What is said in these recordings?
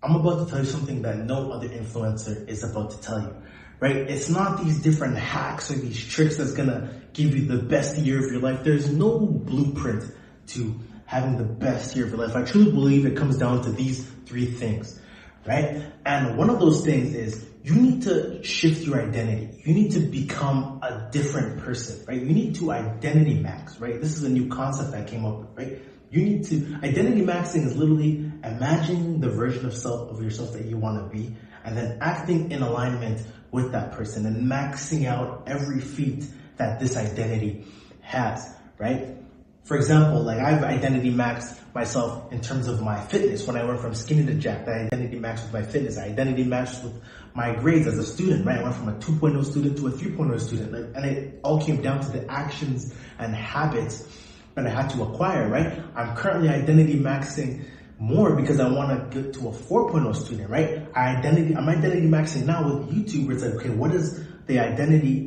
I'm about to tell you something that no other influencer is about to tell you, right? It's not these different hacks or these tricks that's gonna give you the best year of your life. There's no blueprint to having the best year of your life. I truly believe it comes down to these three things, right? And one of those things is you need to shift your identity. You need to become a different person, right? You need to identity max, right? This is a new concept that came up with, right? You need to, identity maxing is literally imagining the version of yourself that you want to be, and then acting in alignment with that person and maxing out every feat that this identity has, right? For example, like I've identity maxed myself in terms of my fitness. When I went from skinny to jacked, I identity maxed with my fitness. I identity maxed with my grades as a student, right? I went from a 2.0 student to a 3.0 student, and it all came down to the actions and habits that I had to acquire, right? I'm currently identity maxing more because I want to get to a 4.0 student, right? I'm identity maxing now with YouTube, where it's like, okay, what is the identity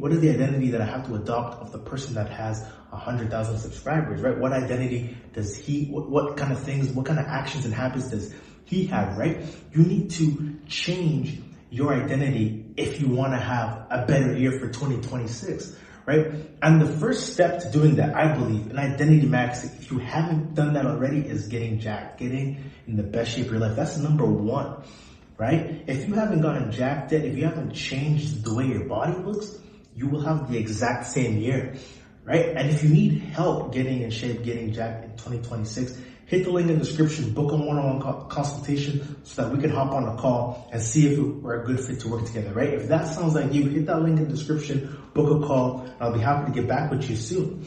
that I have to adopt of the person that has 100,000 subscribers, right? What identity does what kind of things, what kind of actions and habits does he have, right? You need to change your identity if you want to have a better year for 2026. Right? And the first step to doing that, I believe, in identity maxing, if you haven't done that already, is getting jacked, getting in the best shape of your life. That's number one, right? If you haven't gotten jacked yet, if you haven't changed the way your body looks, you will have the exact same year, right? And if you need help getting in shape, getting jacked in 2026, hit the link in the description, book a one-on-one consultation so that we can hop on a call and see if we're a good fit to work together, right? If that sounds like you, hit that link in the description, book a call, and I'll be happy to get back with you soon,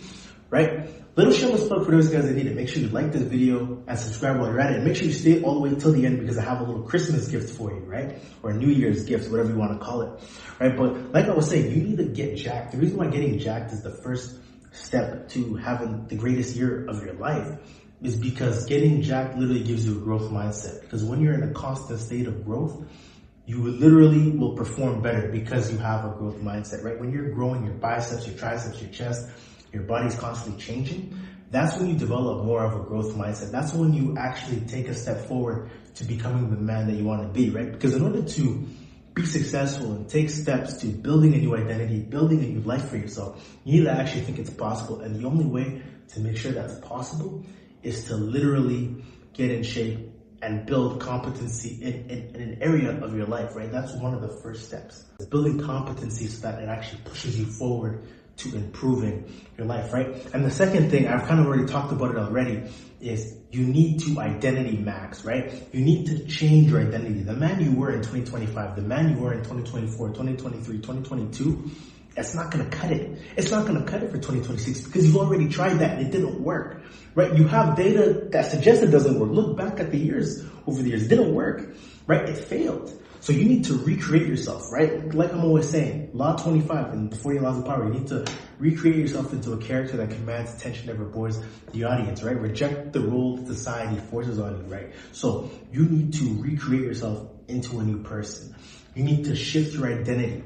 right? Little shameless plug for those guys that need it. Make sure you like this video and subscribe while you're at it. And make sure you stay all the way till the end because I have a little Christmas gift for you, right? Or a New Year's gift, whatever you want to call it, right? But like I was saying, you need to get jacked. The reason why getting jacked is the first step to having the greatest year of your life is because getting jacked literally gives you a growth mindset. Because when you're in a constant state of growth, you literally will perform better because you have a growth mindset, right? When you're growing your biceps, your triceps, your chest, your body's constantly changing, that's when you develop more of a growth mindset. That's when you actually take a step forward to becoming the man that you want to be, right? Because in order to be successful and take steps to building a new identity, building a new life for yourself, you need to actually think it's possible. And the only way to make sure that's possible is to literally get in shape and build competency in an area of your life, right? That's one of the first steps. It's building competency so that it actually pushes you forward to improving your life, right? And the second thing, I've kind of already talked about it already, is you need to identity max, right? You need to change your identity. The man you were in 2025, the man you were in 2024, 2023, 2022, that's not going to cut it. It's not going to cut it for 2026 because you've already tried that and it didn't work, right? You have data that suggests it doesn't work. Look back at the years, over the years, it didn't work, right? It failed. So you need to recreate yourself, right? Like I'm always saying, Law 25 and the 40 Laws of Power, you need to recreate yourself into a character that commands attention, never bores the audience, right? Reject the role that society forces on you, right? So you need to recreate yourself into a new person. You need to shift your identity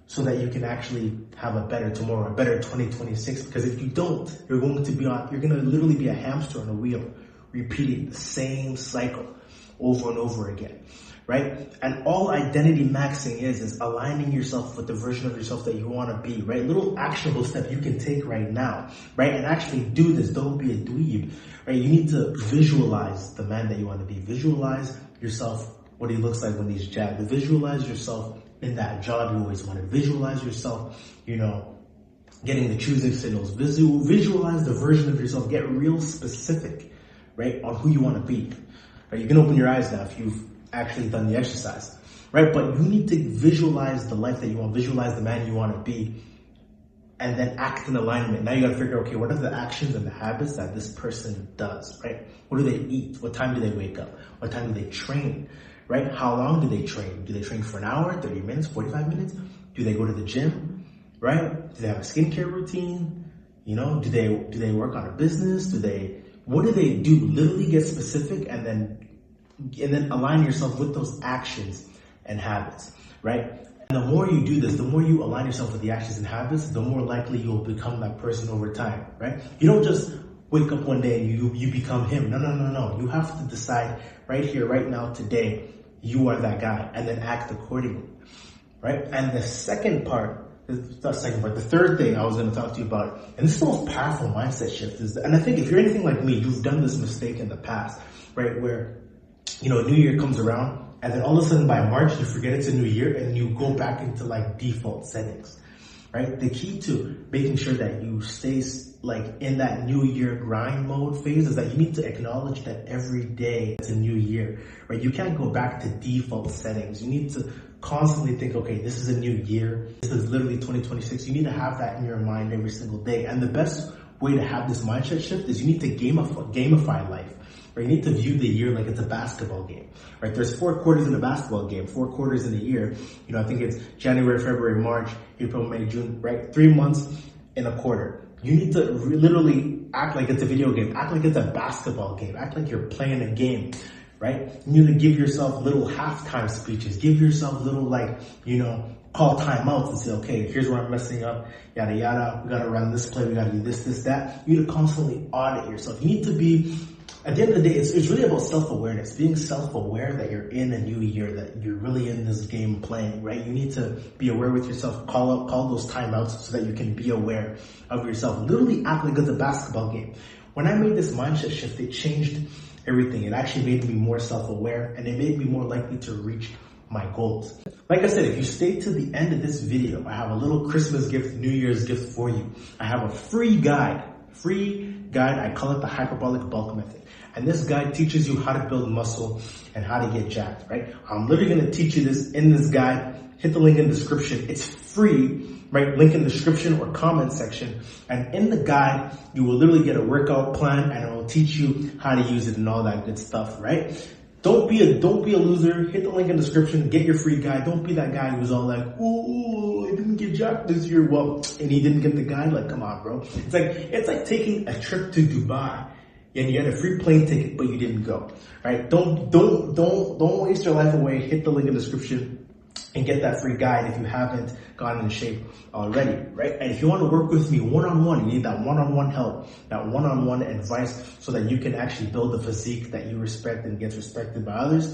so that you can actually have a better tomorrow, a better 2026. Because if you don't, you're going to literally be a hamster on a wheel, repeating the same cycle over and over again, right? And all identity maxing is aligning yourself with the version of yourself that you want to be, right? Little actionable step you can take right now, right? And actually do this. Don't be a dweeb, right? You need to visualize the man that you want to be. Visualize yourself, what he looks like when he's jacked. Visualize yourself in that job you always wanted. Visualize yourself, getting the choosing signals. Visualize the version of yourself. Get real specific, right, on who you want to be. Right? You can open your eyes now if you've actually done the exercise, right? But you need to visualize the life that you want. Visualize the man you want to be, and then act in alignment. Now you got to figure, okay, what are the actions and the habits that this person does, right? What do they eat? What time do they wake up? What time do they train? Right? How long do they train? Do they train for an hour, 30 minutes, 45 minutes? Do they go to the gym? Right? Do they have a skincare routine? Do they work on a business? What do they do? Literally get specific and then align yourself with those actions and habits, right? And the more you do this, the more you align yourself with the actions and habits, the more likely you'll become that person over time, right? You don't just wake up one day and you become him. No. You have to decide right here, right now, today, you are that guy, and then act accordingly, right? And the third thing I was going to talk to you about, and this is the most powerful mindset shift, and I think if you're anything like me, you've done this mistake in the past, right? Where, New Year comes around, and then all of a sudden by March, you forget it's a new year, and you go back into like default settings, right? The key to making sure that you stay like in that new year grind mode phase is that you need to acknowledge that every day it's a new year, right? You can't go back to default settings. You need to constantly think, okay, this is a new year. This is literally 2026. You need to have that in your mind every single day. And the best way to have this mindset shift is you need to gamify life, right? You need to view the year like it's a basketball game, right? There's 4 quarters in a basketball game, 4 quarters in a year. I think it's January, February, March, April, May, June, right? 3 months in a quarter. You need to literally act like it's a video game, act like it's a basketball game, act like you're playing a game, right? You need to give yourself little halftime speeches, give yourself little call timeouts and say, okay, here's where I'm messing up, yada, yada. We got to run this play. We got to do this, that. You need to constantly audit yourself. You need to be, at the end of the day, it's really about self-awareness, being self-aware that you're in a new year, that you're really in this game playing, right? You need to be aware with yourself, call those timeouts so that you can be aware of yourself. Literally act like it's a basketball game. When I made this mindset shift, it changed everything. It actually made me more self-aware, and it made me more likely to reach my goals. Like I said, if you stay to the end of this video, I have a little Christmas gift, New Year's gift for you. I have a free guide. I call it the hyperbolic bulk method. And this guide teaches you how to build muscle and how to get jacked, right? I'm literally going to teach you this in this guide. Hit the link in the description. It's free, right? Link in the description or comment section. And in the guide, you will literally get a workout plan, and it will teach you how to use it and all that good stuff, right? Don't be a loser. Hit the link in the description. Get your free guide. Don't be that guy who's all like, "Oh, I didn't get jacked this year." Well, and he didn't get the guide. Like, come on, bro. It's like taking a trip to Dubai and you had a free plane ticket, but you didn't go. Right? Don't waste your life away. Hit the link in the description and get that free guide if you haven't gotten in shape already, right? And if you want to work with me one-on-one, you need that one-on-one help, that one-on-one advice so that you can actually build a physique that you respect and gets respected by others.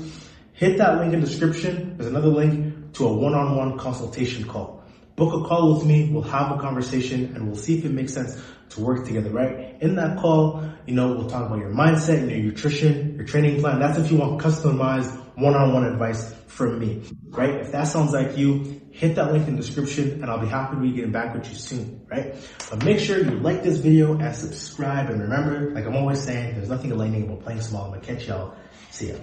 Hit that link in the description. There's another link to a one-on-one consultation call. Book a call with me. We'll have a conversation and we'll see if it makes sense to work together, right? In that call, we'll talk about your mindset, your nutrition, your training plan. That's if you want customized one-on-one advice from me, right? If that sounds like you, hit that link in the description and I'll be happy to be getting back with you soon, right? But make sure you like this video and subscribe. And remember, like I'm always saying, there's nothing enlightening about playing small. I'm gonna catch y'all. See ya.